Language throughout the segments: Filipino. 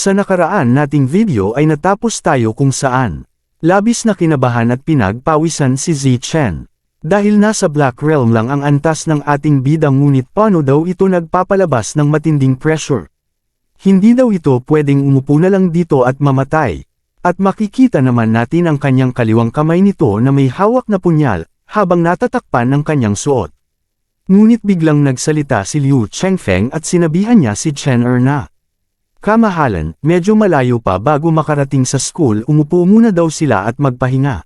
Sa nakaraan nating video ay natapos tayo kung saan labis na kinabahan at pinagpawisan si Zichen. Dahil nasa Black Realm lang ang antas ng ating bida ngunit paano daw ito nagpapalabas ng matinding pressure. Hindi daw ito pwedeng umupo na lang dito at mamatay. At makikita naman natin ang kanyang kaliwang kamay nito na may hawak na punyal habang natatakpan ng kanyang suot. Ngunit biglang nagsalita si Liu Chengfeng at sinabihan niya si Chen Er na kamahalan, medyo malayo pa bago makarating sa school, umupo muna daw sila at magpahinga.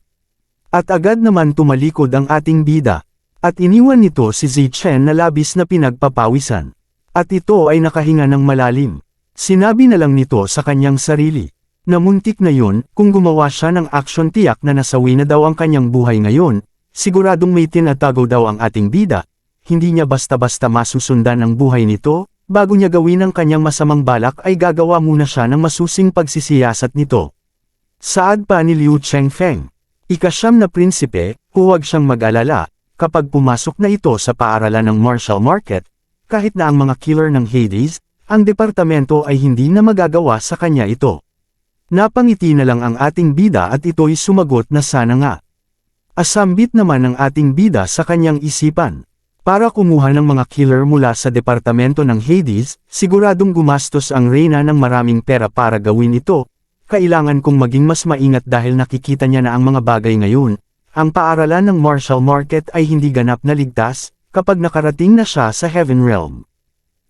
At agad naman tumalikod ang ating bida. At iniwan nito si Zichen na labis na pinagpapawisan. At ito ay nakahinga ng malalim. Sinabi na lang nito sa kanyang sarili na muntik na yun, kung gumawa siya ng aksyon tiyak na nasawi na daw ang kanyang buhay ngayon, siguradong may tinatago daw ang ating bida. Hindi niya basta-basta masusundan ang buhay nito. Bago niya gawin ang kanyang masamang balak ay gagawa muna siya ng masusing pagsisiyasat nito. Saad pa ni Liu Chengfeng. Ika-9 na prinsipe, huwag siyang mag-alala, kapag pumasok na ito sa paaralan ng martial market, kahit na ang mga killer ng Hades, ang departamento ay hindi na magagawa sa kanya ito. Napangiti na lang ang ating bida at ito'y sumagot na sana nga. Asambit naman ang ating bida sa kanyang isipan. Para kumuha ng mga killer mula sa departamento ng Hades, siguradong gumastos ang Reyna ng maraming pera para gawin ito. Kailangan kong maging mas maingat dahil nakikita niya na ang mga bagay ngayon. Ang paaralan ng martial market ay hindi ganap na ligtas, kapag nakarating na siya sa Heaven Realm.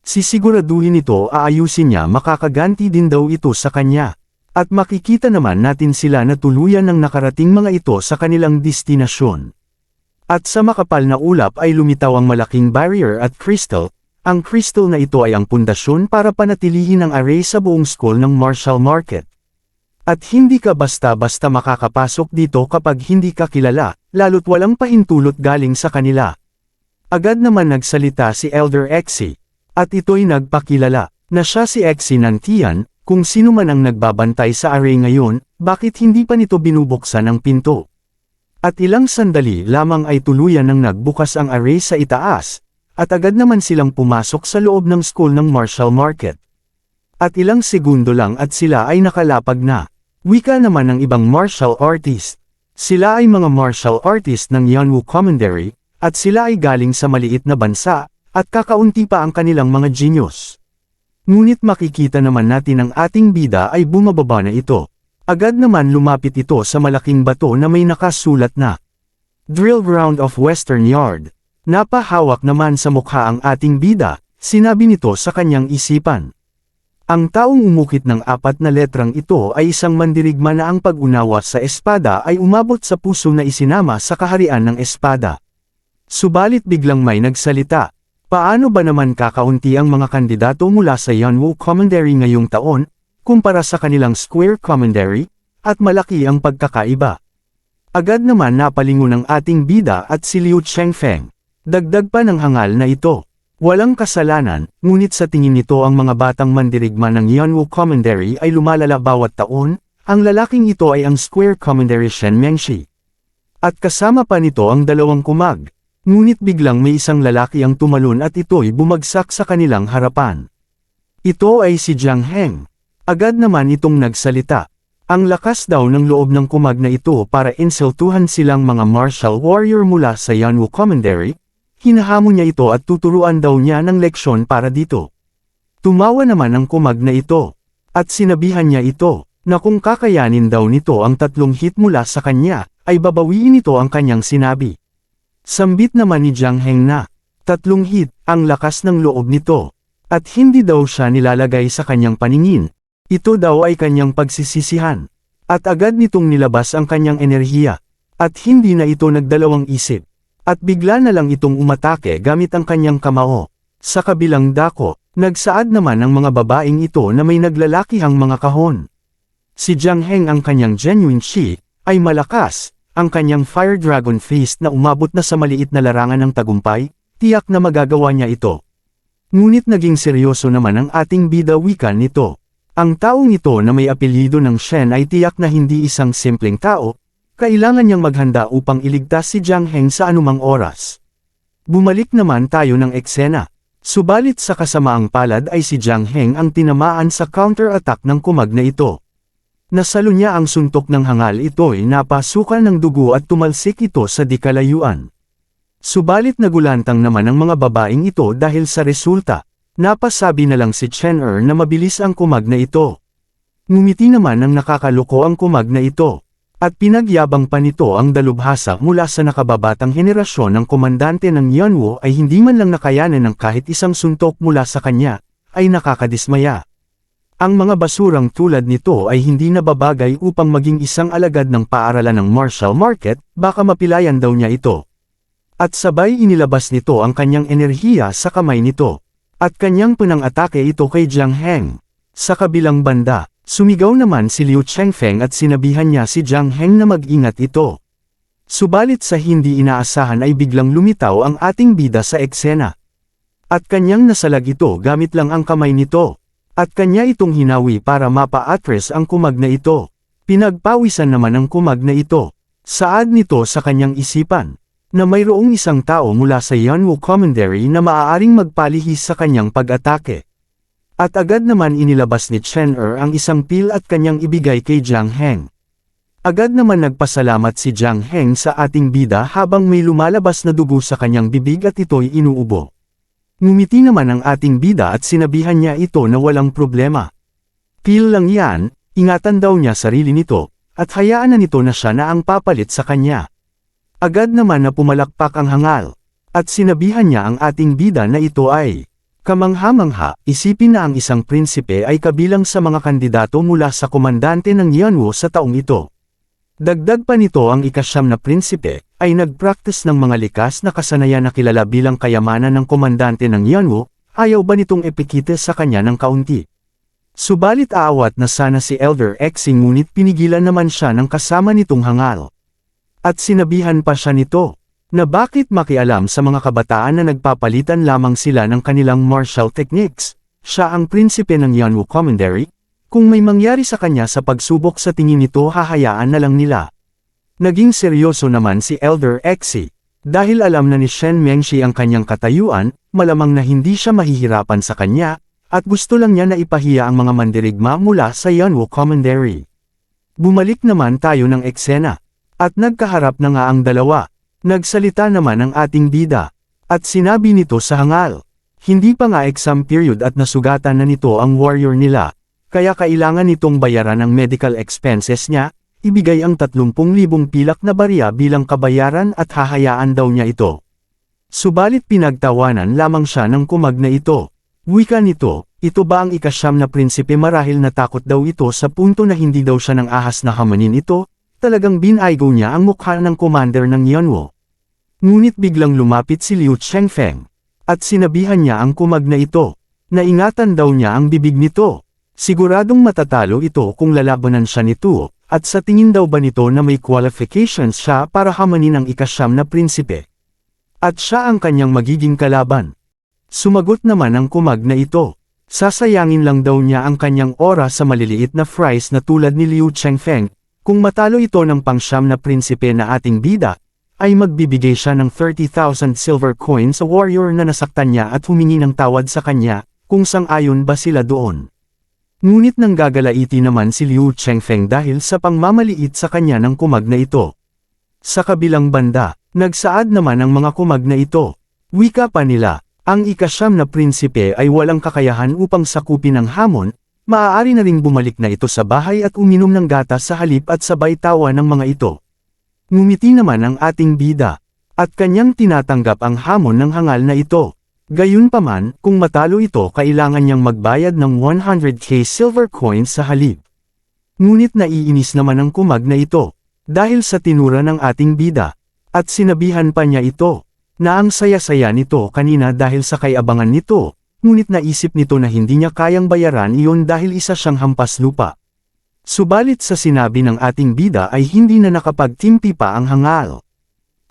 Sisiguraduhin ito aayusin niya, makakaganti din daw ito sa kanya. At makikita naman natin sila na tuluyan ng nakarating mga ito sa kanilang destinasyon. At sa makapal na ulap ay lumitaw ang malaking barrier at crystal. Ang crystal na ito ay ang pundasyon para panatilihin ang array sa buong school ng martial market. At hindi ka basta-basta makakapasok dito kapag hindi ka kilala, lalo't walang pahintulot galing sa kanila. Agad naman nagsalita si Elder Exi. At ito'y nagpakilala na siya si Exi ng Tian, kung sino man ang nagbabantay sa array ngayon, bakit hindi pa nito binubuksan ang pinto. At ilang sandali lamang ay tuluyan nang nagbukas ang array sa itaas, at agad naman silang pumasok sa loob ng school ng martial market. At ilang segundo lang at sila ay nakalapag na. Wika naman ng ibang martial artist. Sila ay mga martial artist ng Yanwu Commandery, at sila ay galing sa maliit na bansa, at kakaunti pa ang kanilang mga genius. Ngunit makikita naman natin ang ating bida ay bumababa na ito. Agad naman lumapit ito sa malaking bato na may nakasulat na Drill Ground of Western Yard. Napahawak naman sa mukha ang ating bida, sinabi nito sa kanyang isipan. Ang taong umukit ng 4 na letrang ito ay isang mandirigma na ang pag-unawa sa espada ay umabot sa puso na isinama sa kaharian ng espada. Subalit biglang may nagsalita. Paano ba naman kakaunti ang mga kandidato mula sa Yanwu Commandery ngayong taon, kumpara sa kanilang Square Commandery, at malaki ang pagkakaiba. Agad naman napalingon ang ating bida at si Liu Chengfeng. Dagdag pa ng hangal na ito. Walang kasalanan, ngunit sa tingin nito ang mga batang mandirigma ng Yanwu Commandery ay lumalala bawat taon, ang lalaking ito ay ang Square Commandery Shen Mengshi. At kasama pa nito ang 2 kumag. Ngunit biglang may isang lalaki ang tumalon at ito'y bumagsak sa kanilang harapan. Ito ay si Jiang Heng. Agad naman itong nagsalita. Ang lakas daw ng loob ng kumag na ito para insultuhan silang mga martial warrior mula sa Yanwu Commandery. Hinahamon niya ito at tuturuan daw niya ng leksyon para dito. Tumawa naman ang kumag na ito. At sinabihan niya ito, na kung kakayanin daw nito ang 3 hit mula sa kanya, ay babawiin nito ang kanyang sinabi. Sambit naman ni Jiang Heng na 3 hit, ang lakas ng loob nito. At hindi daw siya nilalagay sa kanyang paningin. Ito daw ay kanyang pagsisisihan. At agad nitong nilabas ang kanyang enerhiya. At hindi na ito nagdalawang isip. At bigla na lang itong umatake gamit ang kanyang kamao. Sa kabilang dako, nagsaad naman ang mga babaeng ito na may naglalakihang mga kahon. Si Jiang Heng ang kanyang genuine chi, ay malakas. Ang kanyang Fire Dragon Fist na umabot na sa maliit na larangan ng tagumpay, tiyak na magagawa niya ito. Ngunit naging seryoso naman ang ating bida wika nito. Ang taong ito na may apelyido ng Shen ay tiyak na hindi isang simpleng tao, kailangan niyang maghanda upang iligtas si Jiang Heng sa anumang oras. Bumalik naman tayo ng eksena. Subalit sa kasamaang palad ay si Jiang Heng ang tinamaan sa counter-attack ng kumag na ito. Nasalo niya ang suntok ng hangal, ito'y napasukan ng dugo at tumalsik ito sa di kalayuan. Subalit nagulantang naman ang mga babaeng ito dahil sa resulta. Napasabi na lang si Chen Er na mabilis ang kumag na ito. Ngumiti naman ang nakakaloko ang kumag na ito. At pinagyabang pa nito ang dalubhasa mula sa nakababatang henerasyon ng komandante ng Yanwo ay hindi man lang nakayanan ng kahit isang suntok mula sa kanya, ay nakakadismaya. Ang mga basurang tulad nito ay hindi nababagay upang maging isang alagad ng paaralan ng martial market, baka mapilayan daw niya ito. At sabay inilabas nito ang kanyang enerhiya sa kamay nito. At kanyang pinang-atake ito kay Jiang Heng. Sa kabilang banda, sumigaw naman si Liu Chengfeng at sinabihan niya si Jiang Heng na mag-ingat ito. Subalit sa hindi inaasahan ay biglang lumitaw ang ating bida sa eksena. At kanyang nasalag ito gamit lang ang kamay nito. At kanya itong hinawi para mapa-address ang kumag na ito. Pinagpawisan naman ang kumag na ito. Saad nito sa kanyang isipan, na mayroong isang tao mula sa Yanwo Commandery na maaaring magpalihis sa kanyang pag-atake. At agad naman inilabas ni Chen Er ang isang pil at kanyang ibigay kay Jiang Heng. Agad naman nagpasalamat si Jiang Heng sa ating bida habang may lumalabas na dugo sa kanyang bibig at ito'y inuubo. Ngumiti naman ang ating bida at sinabihan niya ito na walang problema. Pil lang yan, ingatan daw niya sarili nito, at hayaan na nito na siya na ang papalit sa kanya. Agad naman na pumalakpak ang hangal, at sinabihan niya ang ating bida na ito ay kamangha-mangha. Isipin na ang isang prinsipe ay kabilang sa mga kandidato mula sa komandante ng Yanwo sa taong ito. Dagdag pa nito ang ika-9 na prinsipe, ay nag-practice ng mga likas na kasanayan na kilala bilang kayamanan ng komandante ng Yanwo, ayaw ba nitong ipikita sa kanya ng kaunti? Subalit aawat na sana si Elder Xing ngunit pinigilan naman siya ng kasama nitong hangal. At sinabihan pa siya nito, na bakit makialam sa mga kabataan na nagpapalitan lamang sila ng kanilang martial techniques. Siya ang prinsipe ng Yanwo Commandery, kung may mangyari sa kanya sa pagsubok sa tingin nito hahayaan na lang nila. Naging seryoso naman si Elder Xi, dahil alam na ni Shen Mengshi ang kanyang katayuan, malamang na hindi siya mahihirapan sa kanya, at gusto lang niya na ipahiya ang mga mandirigma mula sa Yanwo Commandery. Bumalik naman tayo ng eksena, at nagkaharap na nga ang dalawa. Nagsalita naman ang ating bida, at sinabi nito sa hangal. Hindi pa nga exam period at nasugatan na nito ang warrior nila, kaya kailangan nitong bayaran ang medical expenses niya, ibigay ang 30,000 pilak na barya bilang kabayaran at hahayaan daw niya ito. Subalit pinagtawanan lamang siya ng kumag na ito. Wika nito, ito ba ang ika-9 na prinsipe? Marahil natakot daw ito sa punto na hindi daw siya ng ahas na hamanin ito. Talagang binaygo niya ang mukha ng commander ng Yanwo. Ngunit biglang lumapit si Liu Chengfeng, at sinabihan niya ang kumag na ito, na ingatan daw niya ang bibig nito. Siguradong matatalo ito kung lalabanan siya nito, at sa tingin daw ba nito na may qualifications siya para hamanin ang ika-9 na prinsipe. At siya ang kanyang magiging kalaban. Sumagot naman ang kumag na ito. Sasayangin lang daw niya ang kanyang oras sa maliliit na fries na tulad ni Liu Chengfeng. Kung matalo ito ng pang-9 na prinsipe na ating bida, ay magbibigay siya ng 30,000 silver coins sa warrior na nasaktan niya at humingi ng tawad sa kanya, kung sang-ayon ba sila doon. Ngunit nanggagalaiti naman si Liu Chengfeng dahil sa pangmamaliit sa kanya ng kumag na ito. Sa kabilang banda, nagsaad naman ang mga kumag na ito. Wika pa nila, ang ika-9 na prinsipe ay walang kakayahan upang sakupin ang hamon. Maaari na ring bumalik na ito sa bahay at uminom ng gatas sa halip at sabay tawa ng mga ito. Ngumiti naman ang ating bida, at kanyang tinatanggap ang hamon ng hangal na ito. Gayunpaman, kung matalo ito kailangan niyang magbayad ng 100k silver coins sa halip. Ngunit naiinis naman ang kumag na ito, dahil sa tinura ng ating bida, at sinabihan pa niya ito, na ang saya-saya nito kanina dahil sa kayabangan nito. Ngunit naisip nito na hindi niya kayang bayaran iyon dahil isa siyang hampas lupa. Subalit sa sinabi ng ating bida ay hindi na nakapagtimpi pa ang hangal.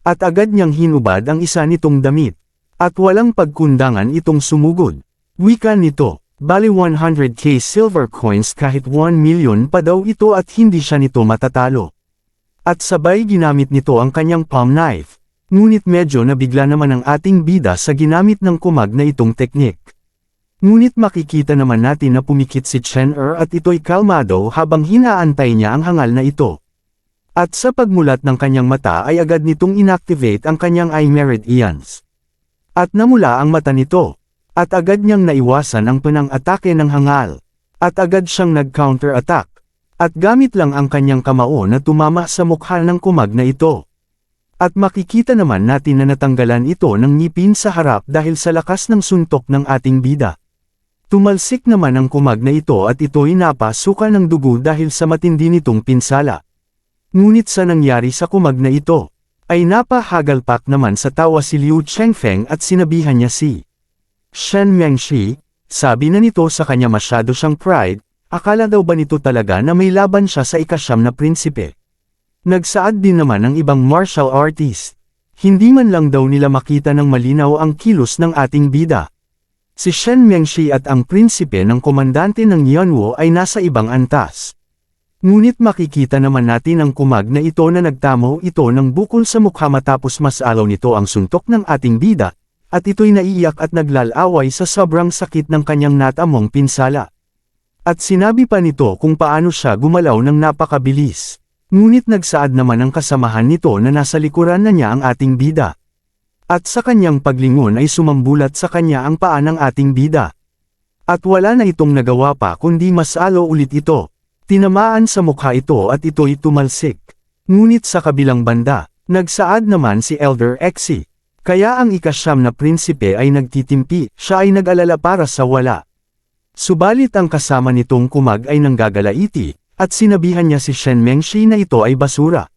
At agad niyang hinubad ang isa nitong damit. At walang pagkundangan itong sumugod. Wika nito, bali 100k silver coins kahit 1 million pa daw ito at hindi siya nito matatalo. At sabay ginamit nito ang kanyang palm knife. Ngunit medyo nabigla naman ang ating bida sa ginamit ng kumag na itong teknik. Ngunit makikita naman natin na pumikit si Chen at ito'y kalmado habang hinaantay niya ang hangal na ito. At sa pagmulat ng kanyang mata ay agad nitong inactivate ang kanyang eye meridians. At namula ang mata nito. At agad niyang naiwasan ang panang-atake ng hangal. At agad siyang nag-counter-attack. At gamit lang ang kanyang kamao na tumama sa mukha ng kumag na ito. At makikita naman natin na natanggalan ito ng ngipin sa harap dahil sa lakas ng suntok ng ating bida. Tumalsik naman ang kumag na ito at ito'y napasukan ng dugo dahil sa matindi nitong pinsala. Ngunit sa nangyari sa kumag na ito, ay napahagalpak naman sa tawa si Liu Chengfeng at sinabihan niya si Shen Mengshi, sabi na nito sa kanya masyado siyang pride, akala daw ba nito talaga na may laban siya sa ikasyam na prinsipe. Nagsaad din naman ang ibang martial artist. Hindi man lang daw nila makita ng malinaw ang kilos ng ating bida. Si Shen Mengshi at ang prinsipe ng komandante ng Yanwo ay nasa ibang antas. Ngunit makikita naman natin ang kumag na ito na nagtamo ito ng bukol sa mukha matapos masalaw nito ang suntok ng ating bida. At ito'y naiiyak at naglalaway sa sobrang sakit ng kanyang natamong pinsala. At sinabi pa nito kung paano siya gumalaw ng napakabilis. Ngunit nagsaad naman ang kasamahan nito na nasa likuran na niya ang ating bida. At sa kanyang paglingon ay sumambulat sa kanya ang paa ng ating bida. At wala na itong nagawa pa kundi masalo ulit ito. Tinamaan sa mukha ito at ito'y tumalsik. Ngunit sa kabilang banda, nagsaad naman si Elder Exi. Kaya ang ikasyam na prinsipe ay nagtitimpi, siya ay nag-alala para sa wala. Subalit ang kasama nitong kumag ay nanggagalaiti, at sinabihan niya si Shen Mengshi na ito ay basura.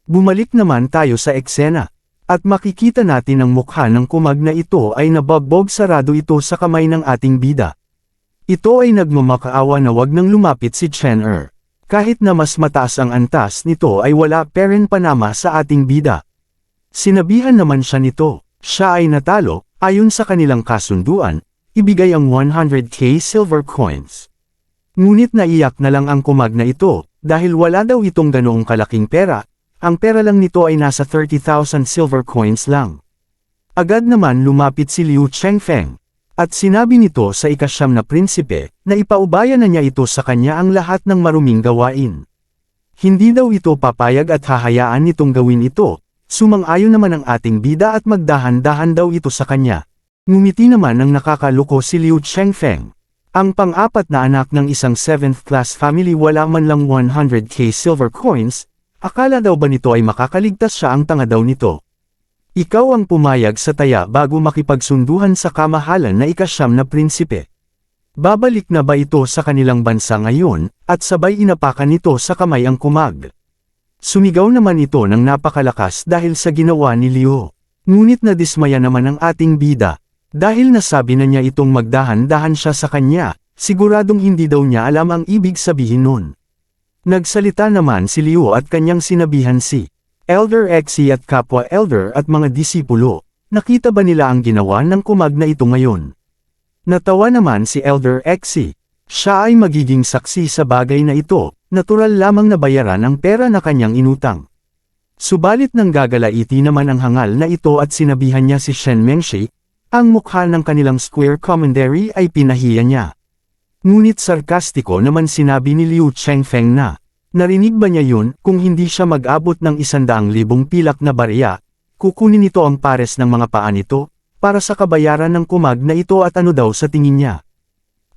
Bumalik naman tayo sa eksena, at makikita natin ang mukha ng kumag na ito ay nabagbog sarado ito sa kamay ng ating bida. Ito ay nagmamakaawa na wag nang lumapit si Chen. Kahit na mas mataas ang antas nito ay wala pa rin panama sa ating bida. Sinabihan naman siya nito, siya ay natalo, ayon sa kanilang kasunduan, ibigay ang 100k silver coins. Ngunit naiyak na lang ang kumag na ito, dahil wala daw itong ganoong kalaking pera, ang pera lang nito ay nasa 30,000 silver coins lang. Agad naman lumapit si Liu Chengfeng, at sinabi nito sa ikasyam na prinsipe, na ipaubaya na niya ito sa kanya ang lahat ng maruming gawain. Hindi daw ito papayag at hahayaan nitong gawin ito. Sumang-ayon naman ang ating bida at magdahan-dahan daw ito sa kanya. Ngumiti naman ang nakakaloko si Liu Chengfeng. Ang pang-apat na anak ng isang 7th class family wala man lang 100k silver coins, akala daw ba nito ay makakaligtas siya ang tanga daw nito. Ikaw ang pumayag sa taya bago makipagsunduhan sa kamahalan na ikasyam na prinsipe. Babalik na ba ito sa kanilang bansa ngayon, at sabay inapakan nito sa kamay ang kumag. Sumigaw naman ito ng napakalakas dahil sa ginawa ni Liu. Ngunit nadismaya naman ang ating bida. Dahil nasabi na niya itong magdahan-dahan siya sa kanya, siguradong hindi daw niya alam ang ibig sabihin nun. Nagsalita naman si Liu at kanyang sinabihan si Elder Exi at kapwa Elder at mga disipulo. Nakita ba nila ang ginawa ng kumag na ito ngayon? Natawa naman si Elder Exi. Siya ay magiging saksi sa bagay na ito, natural lamang na bayaran ang pera na kanyang inutang. Subalit nang gagalaiti naman ang hangal na ito at sinabihan niya si Shen Mengshi, ang mukha ng kanilang square commentary ay pinahiya niya. Ngunit sarkastiko naman sinabi ni Liu Chengfeng na, narinig ba niya yun, kung hindi siya mag-abot ng 100,000 pilak na barya, kukunin nito ang pares ng mga paa nito, para sa kabayaran ng kumag na ito at ano daw sa tingin niya.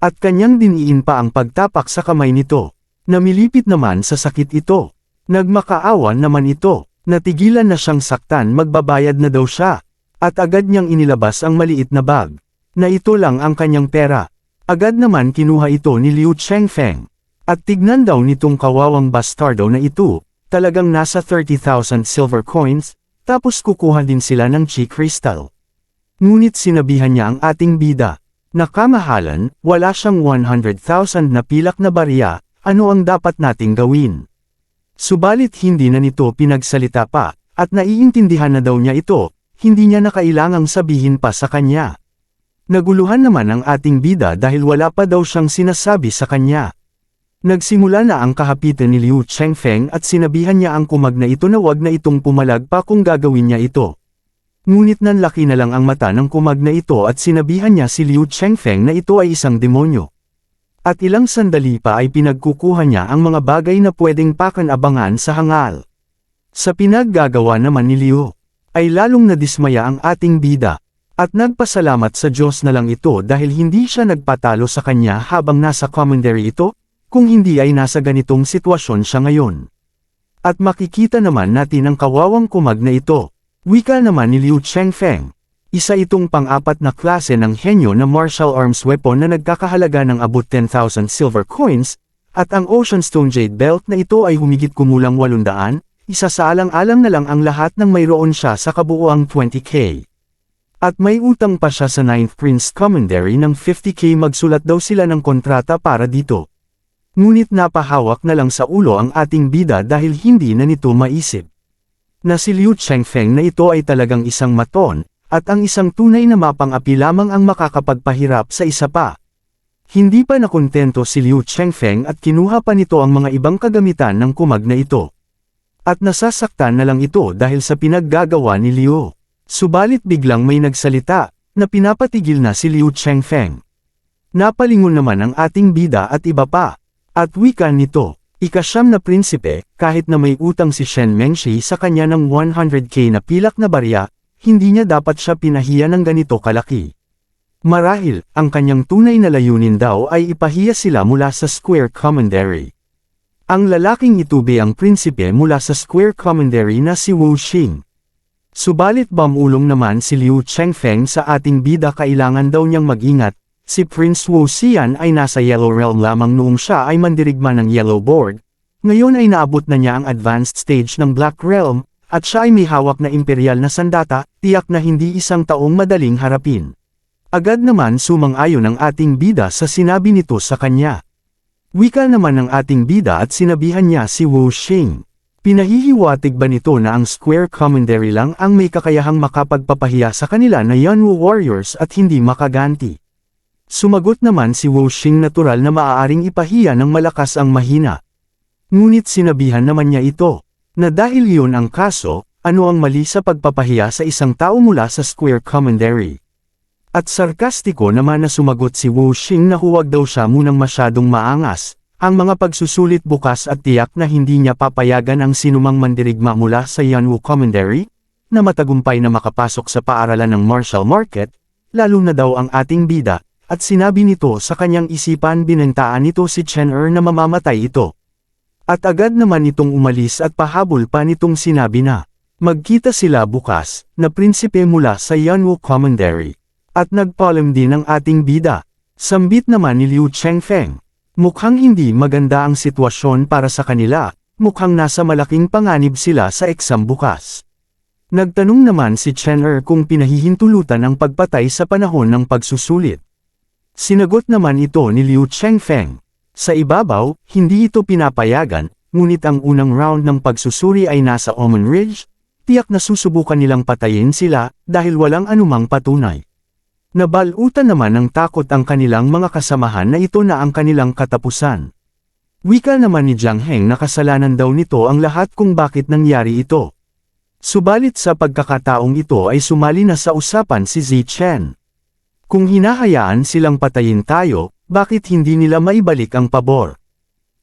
At kanyang diniin pa ang pagtapak sa kamay nito. Namilipit naman sa sakit ito. Nagmakaawan naman ito. Natigilan na siyang saktan, magbabayad na daw siya. At agad niyang inilabas ang maliit na bag. Na ito lang ang kanyang pera. Agad naman kinuha ito ni Liu Chengfeng. At tignan daw nitong kawawang bastardo na ito. Talagang nasa 30,000 silver coins. Tapos kukuha din sila ng chi crystal. Ngunit sinabihan niya ang ating bida. Nakamahalan, wala siyang 100,000 na pilak na barya, ano ang dapat nating gawin? Subalit hindi na nito pinagsalita pa, at naiintindihan na daw niya ito, hindi niya na kailangang sabihin pa sa kanya. Naguluhan naman ang ating bida dahil wala pa daw siyang sinasabi sa kanya. Nagsimula na ang kahapitan ni Liu Chengfeng at sinabihan niya ang kumag na ito na wag na itong pumalag pa kung gagawin niya ito. Ngunit nanlaki na lang ang mata ng kumag na ito at sinabihan niya si Liu Chengfeng na ito ay isang demonyo. At ilang sandali pa ay pinagkukuha niya ang mga bagay na pwedeng pakan-abangan sa hangal. Sa pinaggagawa naman ni Liu, ay lalong nadismaya ang ating bida. At nagpasalamat sa Diyos na lang ito dahil hindi siya nagpatalo sa kanya habang nasa commentary ito, kung hindi ay nasa ganitong sitwasyon siya ngayon. At makikita naman natin ang kawawang kumag na ito. Wika naman ni Liu Chengfeng. Isa itong pang-apat na klase ng henyo na martial arms weapon na nagkakahalaga ng abot 10,000 silver coins, at ang Ocean Stone Jade Belt na ito ay humigit kumulang 800, isa sa alang-alang na lang ang lahat ng mayroon siya sa kabuuang 20k. At may utang pa siya sa 9th Prince Commentary ng 50k, magsulat daw sila ng kontrata para dito. Ngunit napahawak na lang sa ulo ang ating bida dahil hindi na nito maisip na si Liu Chengfeng na ito ay talagang isang maton, at ang isang tunay na mapang-api lamang ang makakapagpahirap sa isa pa. Hindi pa nakontento si Liu Chengfeng at kinuha pa nito ang mga ibang kagamitan ng kumag na ito. At nasasaktan na lang ito dahil sa pinaggagawa ni Liu. Subalit biglang may nagsalita, na pinapatigil na si Liu Chengfeng. Napalingon naman ang ating bida at iba pa. At wika nito, ika-9 na prinsipe, kahit na may utang si Shen Mengshi sa kanya ng 100k na pilak na barya, hindi niya dapat siya pinahiya ng ganito kalaki. Marahil, ang kanyang tunay na layunin daw ay ipahiya sila mula sa Square Commentary. Ang lalaking itubi ang prinsipe mula sa Square Commentary na si Wu Xing. Subalit bamulong naman si Liu Chengfeng sa ating bida, kailangan daw niyang mag-ingat, si Prince Wu Xian ay nasa Yellow Realm lamang noong siya ay mandirigma ng Yellow Board, ngayon ay naabot na niya ang advanced stage ng Black Realm, at siya ay may hawak na imperial na sandata, tiyak na hindi isang taong madaling harapin. Agad naman sumang-ayon ang ating bida sa sinabi nito sa kanya. Wika naman ng ating bida at sinabihan niya si Wu Xing. Pinahihiwatig ba nito na ang Square Commentary lang ang may kakayahang makapagpapahiya sa kanila na Yanwu Warriors at hindi makaganti? Sumagot naman si Wu Xing, natural na maaaring ipahiya ng malakas ang mahina. Ngunit sinabihan naman niya ito, na dahil iyon ang kaso, ano ang mali sa pagpapahiya sa isang tao mula sa Square Commentary? At sarkastiko naman na sumagot si Wu Xing na huwag daw siya munang masyadong maangas. Ang mga pagsusulit bukas at tiyak na hindi niya papayagan ang sinumang mandirigma mula sa Yanwu Commentary, na matagumpay na makapasok sa paaralan ng martial market, lalo na daw ang ating bida, at sinabi nito sa kanyang isipan binentaan nito si Chen Er na mamamatay ito. At agad naman itong umalis at pahabol pa nitong sinabi na, magkita sila bukas, na prinsipe mula sa Yanwu Commentary. At nagpaalam din ang ating bida. Sambit naman ni Liu Chengfeng. Mukhang hindi maganda ang sitwasyon para sa kanila, mukhang nasa malaking panganib sila sa exam bukas. Nagtanong naman si Chen Er kung pinahihintulutan ang pagpatay sa panahon ng pagsusulit. Sinagot naman ito ni Liu Chengfeng. Sa ibabaw, hindi ito pinapayagan, ngunit ang unang round ng pagsusuri ay nasa Omen Ridge, tiyak na susubukan nilang patayin sila dahil walang anumang patunay. Nabalutan naman ng takot ang kanilang mga kasamahan na ito na ang kanilang katapusan. Wika naman ni Jiang Heng na kasalanan daw nito ang lahat kung bakit nangyari ito. Subalit sa pagkakataong ito ay sumali na sa usapan si Zichen. Kung hinahayaan silang patayin tayo, bakit hindi nila maibalik ang pabor?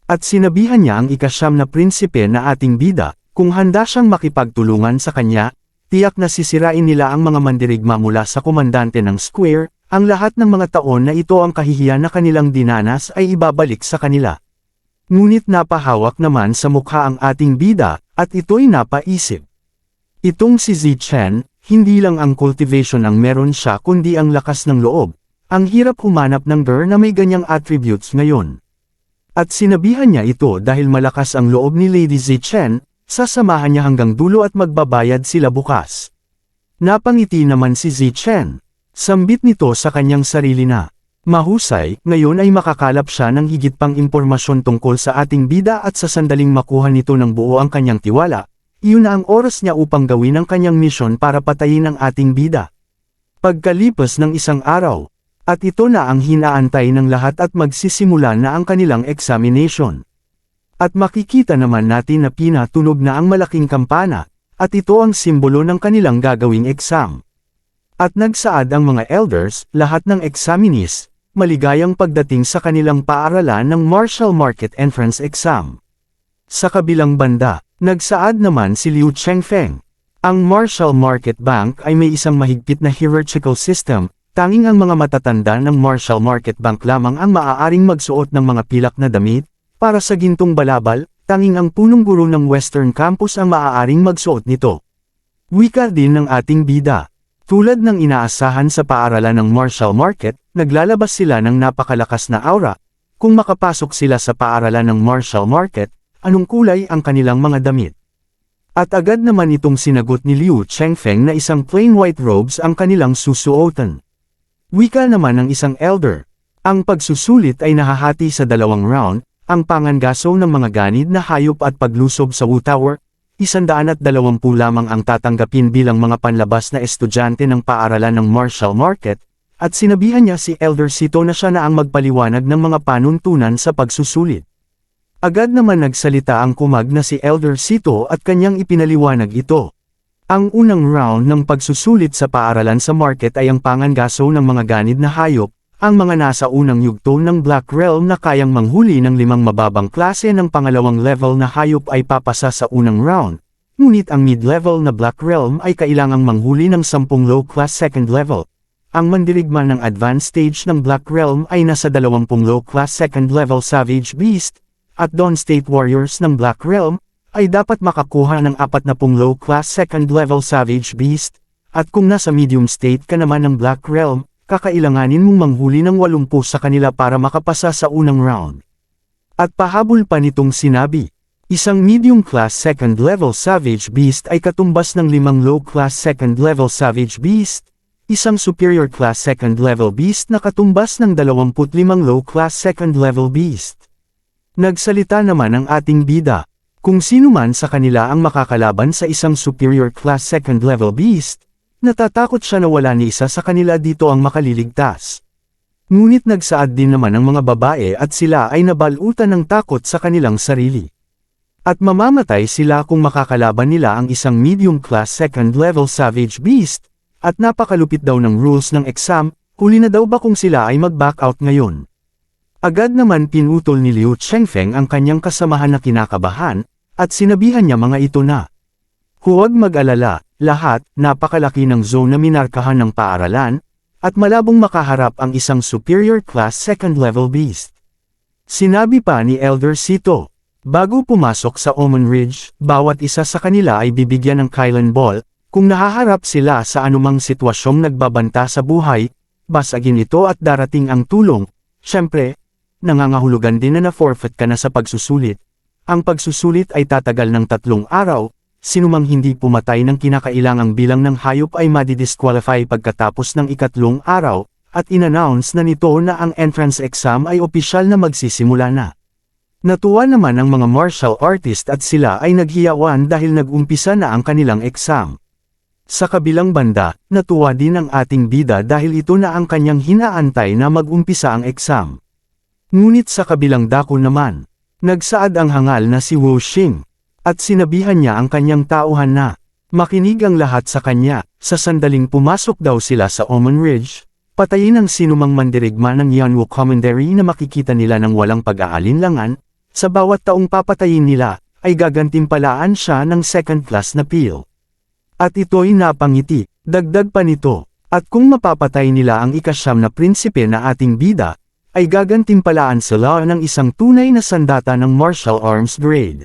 At sinabihan niya ang ika-9 na prinsipe na ating bida, kung handa siyang makipagtulungan sa kanya, tiyak na sisirain nila ang mga mandirigma mula sa komandante ng Square, ang lahat ng mga taon na ito ang kahihiyan na kanilang dinanas ay ibabalik sa kanila. Ngunit napahawak naman sa mukha ang ating bida, at ito'y napaisip. Itong si Zichen, hindi lang ang cultivation ang meron siya kundi ang lakas ng loob. Ang hirap humanap ng girl na may ganyang attributes ngayon. At sinabihan niya ito dahil malakas ang loob ni Lady Zichen, sasamahan niya hanggang dulo at magbabayad sila bukas. Napangiti naman si Zichen. Sambit nito sa kanyang sarili na, mahusay, ngayon ay makakalap siya ng higit pang impormasyon tungkol sa ating bida at sa sandaling makuha nito ng buo ang kanyang tiwala, iyon na ang oras niya upang gawin ang kanyang misyon para patayin ang ating bida. Pagkalipas ng isang araw, at ito na ang hinaantay ng lahat at magsisimula na ang kanilang examination. At makikita naman natin na pinatunog na ang malaking kampana, at ito ang simbolo ng kanilang gagawing exam. At nagsaad ang mga elders, lahat ng examinees, maligayang pagdating sa kanilang paaralan ng Marshall Market Entrance Exam. Sa kabilang banda, nagsaad naman si Liu Chengfeng. Ang Marshall Market Bank ay may isang mahigpit na hierarchical system, tanging ang mga matatanda ng Marshall Market Bank lamang ang maaaring magsuot ng mga pilak na damit, para sa gintong balabal, tanging ang punong guro ng Western Campus ang maaaring magsuot nito. Wika din ng ating bida. Tulad ng inaasahan sa paaralan ng Marshall Market, naglalabas sila ng napakalakas na aura. Kung makapasok sila sa paaralan ng Marshall Market, anong kulay ang kanilang mga damit? At agad naman itong sinagot ni Liu Chengfeng na isang plain white robes ang kanilang susuotan. Wika naman ng isang elder. Ang pagsusulit ay nahahati sa 2 round, ang pangangaso ng mga ganid na hayop at paglusob sa Wu Tower, 120 lamang ang tatanggapin bilang mga panlabas na estudyante ng paaralan ng Marshall Market, at sinabihan niya si Elder Sito na siya na ang magpaliwanag ng mga panuntunan sa pagsusulit. Agad naman nagsalita ang kumag na si Elder Sito at kanyang ipinaliwanag ito. Ang unang round ng pagsusulit sa paaralan sa market ay ang pangangaso ng mga ganid na hayop, ang mga nasa unang yugto ng Black Realm na kayang manghuli ng 5 mababang klase ng pangalawang level na hayop ay papasa sa unang round, ngunit ang mid-level na Black Realm ay kailangang manghuli ng 10 low-class second level. Ang mandirigma ng advanced stage ng Black Realm ay nasa 20 low-class second level Savage Beast, at Dawn State Warriors ng Black Realm, ay dapat makakuha ng 40 low-class second-level Savage Beast, at kung nasa medium state ka naman ng Black Realm, kakailanganin mong manghuli ng 80 sa kanila para makapasa sa unang round. At pahabol pa nitong sinabi, isang medium-class second-level Savage Beast ay katumbas ng 5 low-class second-level Savage Beast, isang superior-class second-level Beast na katumbas ng 25 low-class second-level Beast. Nagsalita naman ang ating bida. Kung sino man sa kanila ang makakalaban sa isang superior class second level beast, natatakot siya na wala ni isa sa kanila dito ang makaliligtas. Ngunit nagsaad din naman ang mga babae at sila ay nabalutan ng takot sa kanilang sarili. At mamamatay sila kung makakalaban nila ang isang medium class second level savage beast, at napakalupit daw ng rules ng exam, huli na daw ba kung sila ay mag-back out ngayon. Agad naman pinutol ni Liu Chengfeng ang kanyang kasamahan na kinakabahan, at sinabihan niya mga ito na, huwag mag-alala, lahat, napakalaki ng zone na minarkahan ng paaralan, at malabong makaharap ang isang superior class second level beast. Sinabi pa ni Elder Sito, bago pumasok sa Omen Ridge, bawat isa sa kanila ay bibigyan ng Kailan Ball, kung nahaharap sila sa anumang sitwasyong nagbabanta sa buhay, basagin ito at darating ang tulong, syempre, nangangahulugan din na na-forfeit ka na sa pagsusulit. Ang pagsusulit ay tatagal ng 3 araw, sinumang hindi pumatay ng kinakailangang bilang ng hayop ay madidisqualify pagkatapos ng 3 araw, at inannounce na nito na ang entrance exam ay opisyal na magsisimula na. Natuwa naman ang mga martial artist at sila ay naghiyawan dahil nag-umpisa na ang kanilang exam. Sa kabilang banda, natuwa din ang ating bida dahil ito na ang kanyang hinaantay na mag-umpisa ang exam. Ngunit sa kabilang dako naman, nagsaad ang hangal na si Wu Xing, at sinabihan niya ang kanyang tauhan na, makinig ang lahat sa kanya, sa sandaling pumasok daw sila sa Omen Ridge, patayin ang sinumang mandirigma ng Yanwu Commandery na makikita nila ng walang pag-aalinlangan, sa bawat taong papatayin nila, ay gagantimpalaan siya ng second class na peel. At ito'y napangiti, dagdag pa nito, at kung mapapatay nila ang ika-9 na prinsipe na ating bida, ay gagantimpalaan sila ng isang tunay na sandata ng martial arms grade.